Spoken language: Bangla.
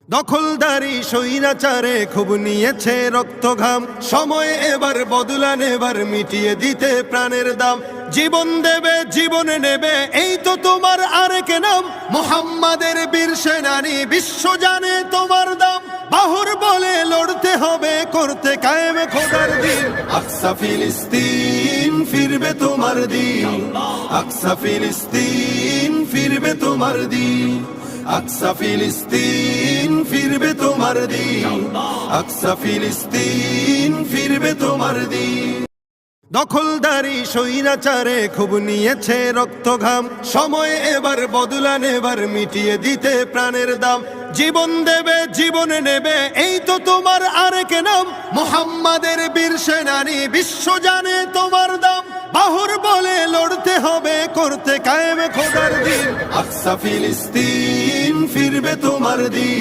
দখলদারি স্বৈরাচারে খুব নিয়েছে রক্ত ঘাম, সময় এবার বদলা নেবার, মিটিয়ে দিতে প্রাণের দাম। জীবন দেবে জীবন নেবে, এই তো তোমার আরেক নাম। মুহাম্মাদের বীর সেনানী, বিশ্ব জানে তোমার দাম। বাহুর বলে লড়তে হবে, করতে কায়েম খোদার দিন। আকসা ফিলিস্তিন ফিরবে তোমার দিন, আকসা ফিলিস্তিন ফিরবে তোমার দিন, আকসা ফিলিস্তিন ফিরবে তোমার দিন, আকসা ফিলিস্তিন ফিরবে তোমার দিন। দখলদারি স্বৈরাচারে খুব নিয়েছে রক্ত ঘাম, সময় এবার বদলা নেবার, মিটিয়ে দিতে প্রাণের দাম। জীবন দেবে জীবন নেবে, এই তো তোমার আরেক নাম। মুহাম্মাদের বীর সেনানী, বিশ্ব জানে তোমার দাম। বাহুর বলে লড়তে হবে, করতে কায়েম খোদার দিন। আকসা ফিলিস্তিন ফিরবে তোমার দিন।